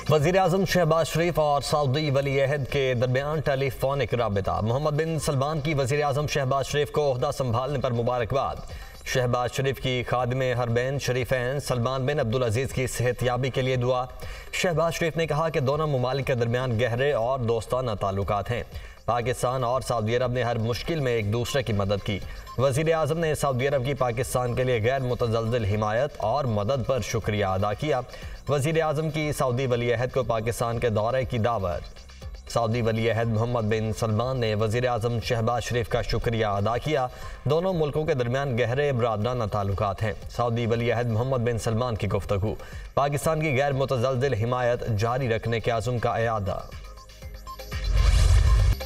वज़ीर-ए-आज़म शहबाज शरीफ और सऊदी वली अहद के दरमियान टेलीफोनिक राबिता। मोहम्मद बिन सलमान की वज़ीर-ए-आज़म शहबाज शरीफ को ओहदा संभालने पर मुबारकबाद। शहबाज शरीफ की खादिमे हरबैन शरीफैन सलमान बिन अब्दुल अजीज़ की सेहतयाबी के लिए दुआ। शहबाज शरीफ ने कहा कि दोनों ममालिक के दरमियान गहरे और दोस्ताना ताल्लुकात हैं। पाकिस्तान और सऊदी अरब ने हर मुश्किल में एक दूसरे की मदद की। वज़ीर-ए-आज़म ने सऊदी अरब की पाकिस्तान के लिए गैर मुतज़लज़िल हिमायत और मदद पर शुक्रिया अदा किया। वज़ीर-ए-आज़म की सऊदी वली अहद को पाकिस्तान के दौरे की दावत। सऊदी वली अहद मोहम्मद बिन सलमान ने वज़ीर-ए-आज़म शहबाज शरीफ का शुक्रिया अदा किया। दोनों मुल्कों के दरमियान गहरे बरादराना ताल्लुकात हैं। सऊदी वली अहद मोहम्मद बिन सलमान की गुफ्तगू। पाकिस्तान की गैर मुतज़लज़िल हिमायत जारी रखने के आज़म का इयादा।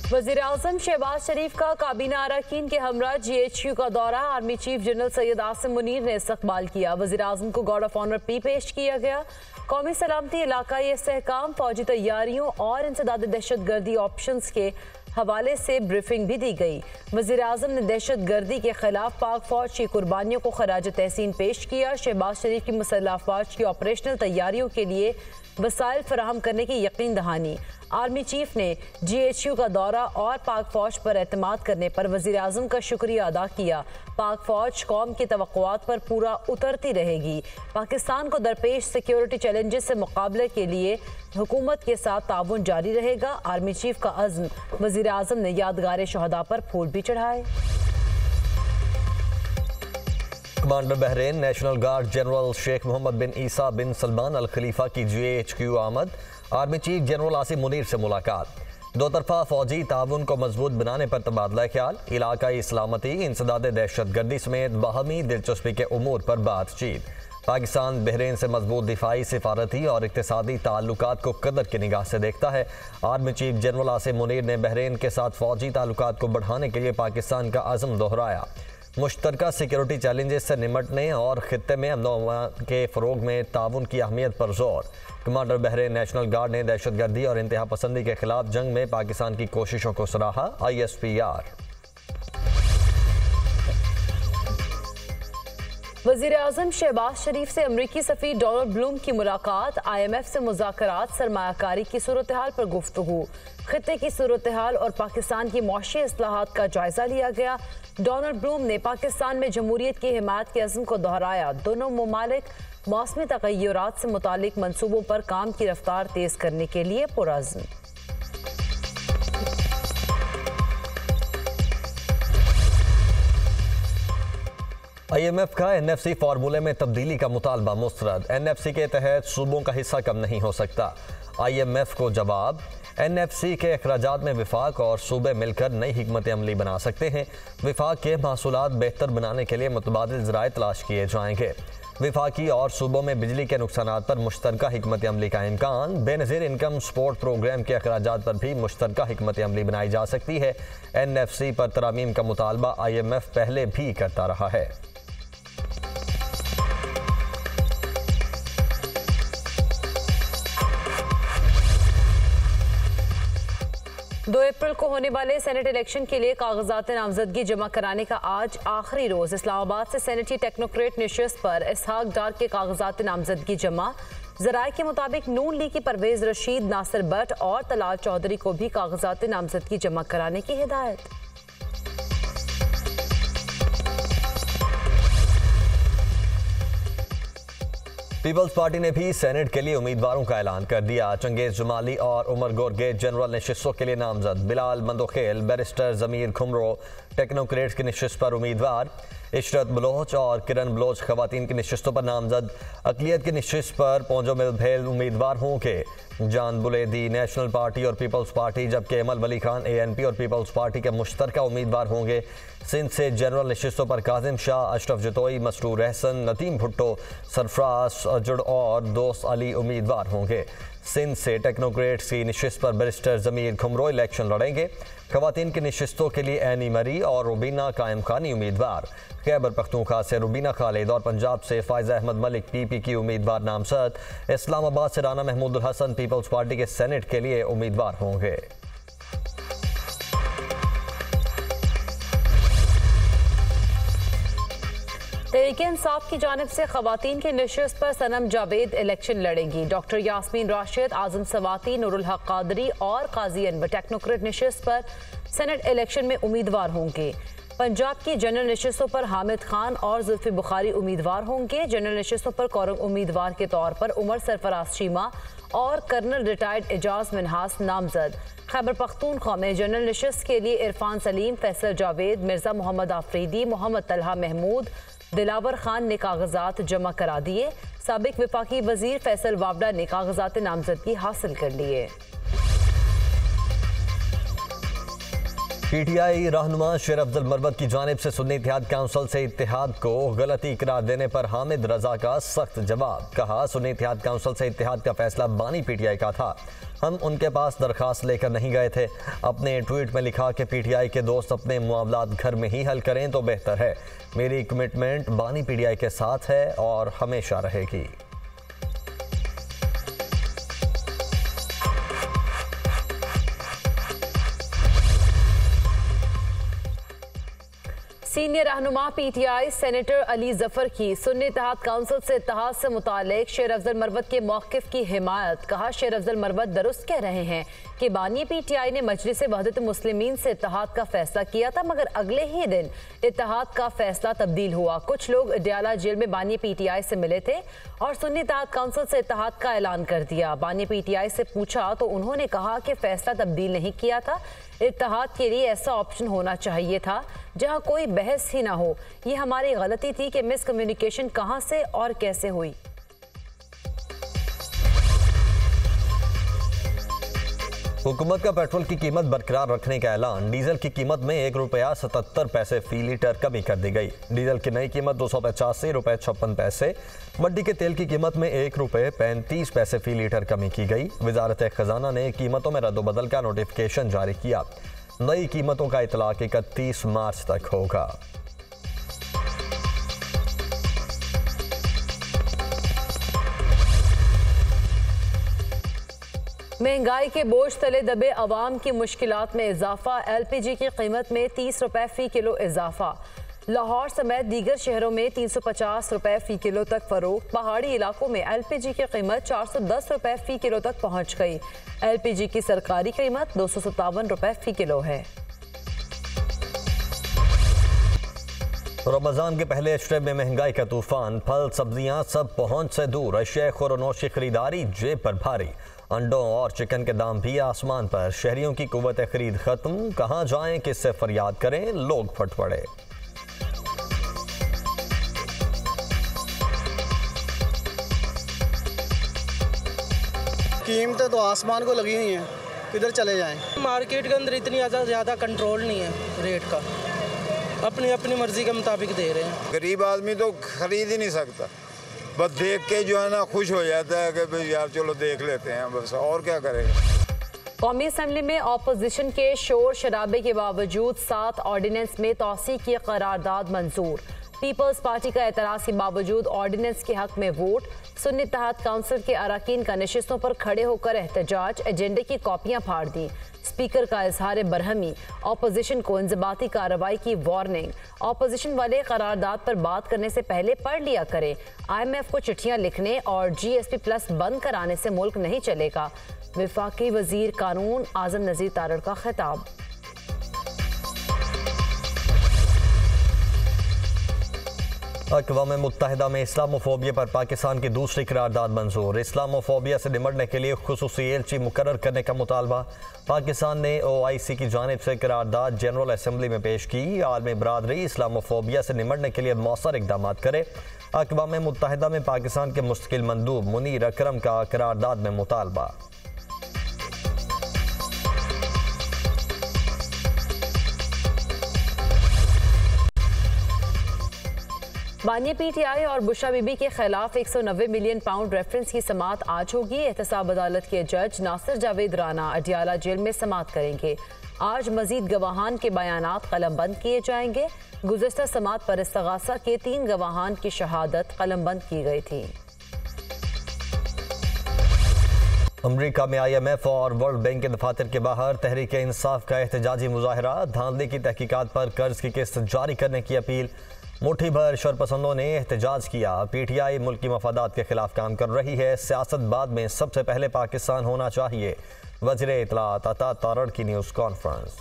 वज़ीर-ए-आज़म शहबाज शरीफ का काबीना अरकान के हमरा GHQ का दौरा। Army chief general Syed Asim Munir ने इस्तकबाल किया। वज़ीर-ए-आज़म को गार्ड ऑफ ऑनर P पेश किया गया। कौमी सलामती, इलाकाई इस्तेहकाम, फौजी तैयारियों और इंसदाद दहशत गर्दी ऑप्शंस के हवाले से ब्रीफिंग भी दी गई। वज़ीर-ए-आज़म ने दहशत गर्दी के खिलाफ पाक फौज की कुर्बानियों को खराज तहसीन पेश किया। शहबाज शरीफ की मुसल्लह अफवाज की ऑपरेशनल तैयारियों के लिए वसाइल फराहम करने की यकीन दहानी। आर्मी चीफ ने GHQ का दौरा और पाक फौज पर एतमाद करने पर वज़ीर-ए-आज़म का शुक्रिया अदा किया। पाक फौज कौम की तवक्कुआत पर पूरा उतरती रहेगी। पाकिस्तान को दरपेश सिक्योरिटी चैलेंजेस से मुकाबले के लिए हुकूमत के साथ ताउन जारी रहेगा। आर्मी चीफ का अज़्म। वज़ीर-ए-आज़म ने यादगार शहदा पर फूल भी चढ़ाए। Commander Bahrain national guard general Sheikh Mohammed bin Isa bin Salman Al Khalifa की GHQ आमद। Army chief general Asim Munir से मुलाकात। दो तरफा फौजी ताउन को मजबूत बनाने पर तबादला ख्याल। इलाकाई सलामती, इंसदाद दहशत गर्दी समेत बाहमी दिलचस्पी के उमूर पर बातचीत। पाकिस्तान बहरीन से मजबूत दिफाई, सिफारती और इक्तिसादी ताल्लुकात को कदर की निगाह से देखता है। Army chief general Asim Munir ने बहरीन के साथ फौजी ताल्लुकात को बढ़ाने के लिए पाकिस्तान का अज़म दोहराया। मुश्तरका सिक्योरिटी चैलेंजेस से निमटने और खित्ते में अमन के फ़रोग में ताउन की अहमियत पर जोर। कमांडर बहरीन नेशनल गार्ड ने दहशत गर्दी और इंतहा पसंदी के खिलाफ जंग में पाकिस्तान की कोशिशों को सराहा। ISPR। वज़ीर-ए-आज़म शहबाज शरीफ से अमरीकी सफ़ीर डोनाल्ड ब्लूम की मुलाकात। IMF से मुज़ाकरात, सरमायाकारी की सूरत हाल पर गुफ्तगू। खित्ते की सूरत हाल और पाकिस्तान की मौशी इस्लाहात का जायजा लिया गया। डोनाल्ड ब्लूम ने पाकिस्तान में जमहूरियत की हिमायत के अज़्म को दोहराया। दोनों ममालिक मौसमी तग़य्युरात से मुतालिक मंसूबों पर काम की रफ्तार तेज़ करने के लिए पुरअज़्म। IMF का NFC फार्मूले में तब्दीली का मुतालबा मुस्तरद। NFC के तहत सूबों का हिस्सा कम नहीं हो सकता। IMF को जवाब। NFC के अखराजात में विफाक और सूबे मिलकर नई हिकमत अमली बना सकते हैं। विफाक के महसूलात बेहतर बनाने के लिए मुतबादिल ज़राए तलाश किए जाएंगे। विफाकी और सूबों में बिजली के नुकसानात पर मुश्तरका हिकमत अमली का इम्कान। बेनज़ीर इनकम सपोर्ट प्रोग्राम के अखराजात पर भी मुश्तरका हिकमत अमली बनाई जा सकती है। NFC पर तरामीम का मुतालबा IMF पहले भी करता रहा है। 2 अप्रैल को होने वाले सेनेट इलेक्शन के लिए कागजात नामजदगी जमा कराने का आज आखिरी रोज। इस्लामाबाद से सेनेटी टेक्नोक्रेट नशिस्त पर इसहाक डार के कागजात नामजदगी जमा। जराये के मुताबिक नून लीग की परवेज रशीद, नासिर भट्ट और तलाल चौधरी को भी कागजात नामजदगी जमा कराने की हिदायत। पीपल्स पार्टी ने भी सेनेट के लिए उम्मीदवारों का ऐलान कर दिया। चंगेज जमाली और उमर गोरगेज जनरल नशिस्तों के लिए नामजद। बिलाल मंदोखेल, बैरिस्टर जमीर खुमरो टेक्नोक्रेट्स की नशिस्त पर उम्मीदवार। इशरत बलोच और किरण बलोच खवातीन की नशिस्तों पर नामजद। अकलियत की नशिस्त पर पोंजो मिलभेल उम्मीदवार होंगे। जान बुलेदी नेशनल पार्टी और पीपल्स पार्टी, जबकि अमल वली खान ANP और पीपल्स पार्टी के मुश्तरका उम्मीदवार होंगे। सिंध से जनरल नशिस्तों पर काजिम शाह, अशरफ जतोई, मसरूर रहसन, नतीम भुट्टो, सरफराज अजड़ और दोस्त अली उम्मीदवार होंगे। सिंध से टेक्नोक्रेट्स की नशिस्त पर बैरिस्टर जमीर खुमरो इलेक्शन लड़ेंगे। खवातीन की नशिस्तों के लिए एनी मरी और रुबीना कायम खानी उम्मीदवार। खैबर पख्तूनख्वा से रुबीना खालिद और पंजाब से फायजा अहमद मलिक PP की उम्मीदवार नामजद। इस्लामाबाद से राना महमूद हसन पीपल्स पार्टी के सेनेट के लिए उम्मीदवार होंगे। तहरीक इंसाफ की जानिब से खवातीन की नशिस्त पर सनम जावेद इलेक्शन लड़ेंगी। डॉक्टर यास्मीन राशिद, आजम सवाती, नूरुल हक कादरी और काजी अनवर टेक्नोक्रेट नशिस्त पर सेनेट इलेक्शन में उम्मीदवार होंगे। पंजाब की जनरल नशिस्तों पर हामिद खान और जुल्फी बुखारी उम्मीदवार होंगे। जनरल नशिस्तों पर कौरम उम्मीदवार के तौर पर उमर सरफराज चीमा और कर्नल रिटायर्ड एजाज मिनहास नामजद। खैबर पख्तूनख्वा में जनरल नशिस्त के लिए इरफान सलीम, फैसल जावेद, मिर्जा मोहम्मद आफरीदी, मोहम्मद तलहा महमूद, दिलावर खान ने कागजात जमा करा दिए। साबिक विफाकी वजीर फैसल वावडा ने कागजात नामजदगी हासिल कर लिए। पीटीआई रहनुमा शेर अफजल मरवत की जानिब से सुन्नी इत्तेहाद काउंसिल से इत्तेहाद को गलती करार देने पर हामिद रजा का सख्त जवाब। कहा, सुन्नी इत्तेहाद काउंसिल से इत्तेहाद का फैसला बानी पीटीआई का था, हम उनके पास दरखास्त लेकर नहीं गए थे। अपने ट्वीट में लिखा कि पीटीआई के दोस्त अपने मामलात घर में ही हल करें तो बेहतर है। मेरी कमिटमेंट बानी पीटीआई के साथ है और हमेशा रहेगी। सीनियर रहनुमा पीटीआई सेनेटर अली जफर की सुन्नी इत्तेहाद काउंसिल से इत्तेहाद से मुतालिक शेर अफजल मरवत के मौक़िफ़ की हिमायत। कहा, शेर अफजल मरवत दुरुस्त कह रहे हैं कि बानी पीटीआई ने मजलिस वहदत मुस्लिमीन से इत्तेहाद का फैसला किया था, मगर अगले ही दिन इत्तेहाद का फैसला तब्दील हुआ। कुछ लोग अडियाला जेल में बानी पीटीआई से मिले थे और सुन्नी इत्तेहाद काउंसिल से इत्तेहाद का ऐलान कर दिया। बानी पीटीआई से पूछा तो उन्होंने कहा कि फैसला तब्दील नहीं किया था, इत्तेहाद के लिए ऐसा ऑप्शन होना चाहिए था जहां कोई बहस ही ना हो। ये हमारी गलती थी कि मिसकम्युनिकेशन कहां से और कैसे हुई। हुकूमत का पेट्रोल की कीमत बरकरार रखने का ऐलान। डीजल की कीमत में ₹1.77 फी लीटर कमी कर दी गई। डीजल की नई कीमत ₹285.56। मड्डी के तेल की कीमत में ₹1.35 फी लीटर कमी की गई। वजारत खजाना ने कीमतों में रद्दोबदल का नोटिफिकेशन जारी किया। नई कीमतों का इतलाक 31 मार्च तक होगा। महंगाई के बोझ तले दबे अवाम की मुश्किलात में इजाफा। एलपीजी की कीमत में ₹30 फी किलो इजाफा। लाहौर समेत दीगर शहरों में ₹350 फी किलो तक फरोख्त। पहाड़ी इलाकों में एलपीजी की कीमत ₹410 फी किलो तक पहुंच गई। एलपीजी की सरकारी कीमत ₹257 फी किलो है। रमजान के पहले अशरे में महंगाई का तूफान। फल सब्जियां सब पहुंच से दूर। अशिया खुरनोश की खरीदारी जेब पर भारी। अंडों और चिकन के दाम भी आसमान पर। शहरियों की कुव्वत खरीद खत्म। कहां जाएं, किससे फरियाद करें, लोग फट पड़े। कीमतें तो आसमान को लगी हुई हैं, किधर चले जाएं। मार्केट के अंदर इतनी ज़्यादा कंट्रोल नहीं है रेट का, अपनी अपनी मर्जी के मुताबिक दे रहे हैं। गरीब आदमी तो खरीद ही नहीं सकता, बस देख के जो है ना खुश हो जाता है कि भाई यार चलो देख लेते हैं, बस और क्या करेगा। कौमी असम्बली में ऑपोजिशन के शोर शराबे के बावजूद 7 ऑर्डिनेंस में तौसीक की करारदाद मंजूर। पीपल्स पार्टी का एतराज़ के बावजूद ऑर्डिनेंस के हक में वोट। सुन्नी इत्तेहाद काउंसिल के अरकान का नशिस्तों पर खड़े होकर एहतजाज। एजेंडे की कॉपियां फाड़ दी। स्पीकर का इजहार बरहमी। ऑपोजिशन को इंजबाती कार्रवाई की वार्निंग। ऑपोजिशन वाले करारदाद पर बात करने से पहले पढ़ लिया करें। IMF को चिट्ठियां लिखने और GSP+ बंद कराने से मुल्क नहीं चलेगा। विफाकी वजीर कानून आजम नजीर तारड़ का खिताब। अक़वाम मुत्तहिदा में इस्लामोफोबिया पर पाकिस्तान की दूसरी करारदाद मंजूर। इस्लामोफोबिया से निमटने के लिए खुसूसी एलची मुकर्रर करने का मुतालबा। पाकिस्तान ने OIC की जानिब से करारदाद जनरल असम्बली में पेश की। आलमी बरादरी इस्लामोफोबिया से निमटने के लिए मौसर इक़दाम करे। अक़वाम मुत्तहिदा में पाकिस्तान के मुस्तकिल मंदूब मुनीर अकरम का करारदाद में मुतालबा। बानी पीटीआई और बुशरा बीबी के खिलाफ 190 मिलियन पाउंड रेफरेंस की समाअत आज होगी। एहतसाब अदालत के जज नासिर जावेद राना अडियाला जेल में समाअत करेंगे। आज मजीद गवाहान के बयानात कलमबंद किए जाएंगे। गुज़श्ता समाअत पर इस्तगासा के 3 गवाहान की शहादत कलमबंद की गई थी। अमरीका में IMF और वर्ल्ड बैंक के दफातर के बाहर तहरीक इंसाफ का एहतजाजी मुजाहरा। धांधली की तहकीकात पर कर्ज की किस्त जारी करने की अपील। मुट्ठी भर शरपसंदों ने एहतजाज किया। PTI मुल्क की मफादात के खिलाफ काम कर रही है। सियासत बाद में सबसे पहले पाकिस्तान होना चाहिए। वज़ीर इत्तलात अता तारड़ की न्यूज़ कॉन्फ्रेंस।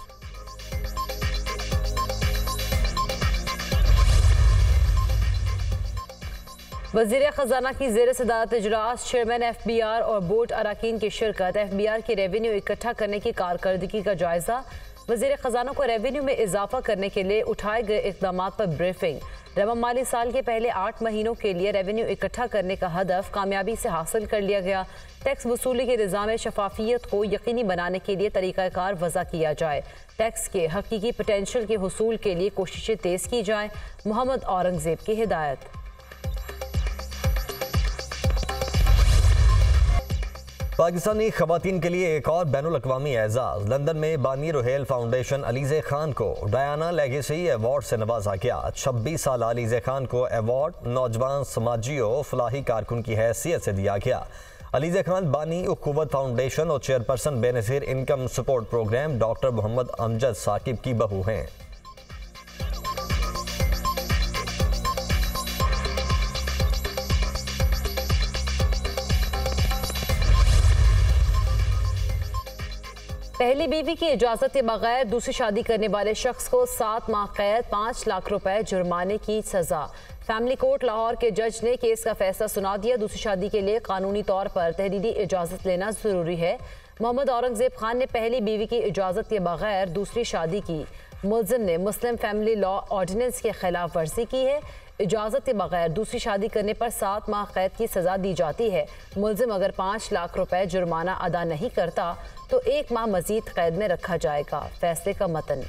वज़ीर ख़जाना की ज़ेर सदारत इजलास, चेयरमैन FBR और बोर्ड अरकान की शिरकत। FBR की रेवेन्यू इकट्ठा करने की कारकर्दगी का जायजा। वज़ीर ख़जाना को रेवेन्यू में इजाफा करने के लिए उठाए गए इक़दाम पर ब्रीफिंग। रवा माली साल के पहले 8 महीनों के लिए रेवेन्यू इकट्ठा करने का हदफ कामयाबी से हासिल कर लिया गया। टैक्स वसूली के निज़ाम में शफाफियत को यकीनी बनाने के लिए तरीक़ाकार वज़ा किया जाए। टैक्स के हकीकी पोटेंशियल के हुसूल के लिए कोशिशें तेज़ की जाएँ। मोहम्मद औरंगज़ेब की हिदायत। पाकिस्तानी खवातीन के लिए एक और बैनुल अक़वामी एजाज़। लंदन में बानी रोहेल फाउंडेशन अलीज़े खान को डायना लेगेसी अवार्ड से नवाजा गया। 26 साल अलीज़े खान को अवार्ड नौजवान समाजी और फलाही कारकुन की हैसियत से दिया गया। अलीज़े खान बानी उक़ुव्वत फाउंडेशन और chairperson Benazir income support programme doctor Mohammad Amjad Saqib की बहू हैं। पहली बीवी की इजाज़त के बगैर दूसरी शादी करने वाले शख्स को 7 माह कैद, 5 लाख रुपए जुर्माने की सजा। फैमिली कोर्ट लाहौर के जज ने केस का फैसला सुना दिया। दूसरी शादी के लिए कानूनी तौर पर तहरीरी इजाज़त लेना ज़रूरी है। मोहम्मद औरंगज़ेब खान ने पहली बीवी की इजाज़त के बगैर दूसरी शादी की। मुल्ज़िम ने मुस्लिम फैमिली लॉ ऑर्डिनेंस की खिलाफ वर्जी की है। इजाज़त के बगैर दूसरी शादी करने पर 7 माह कैद की सज़ा दी जाती है। मुल्ज़िम अगर 5 लाख रुपए जुर्माना अदा नहीं करता तो 1 माह मजीद कैद में रखा जाएगा। फैसले का मतन।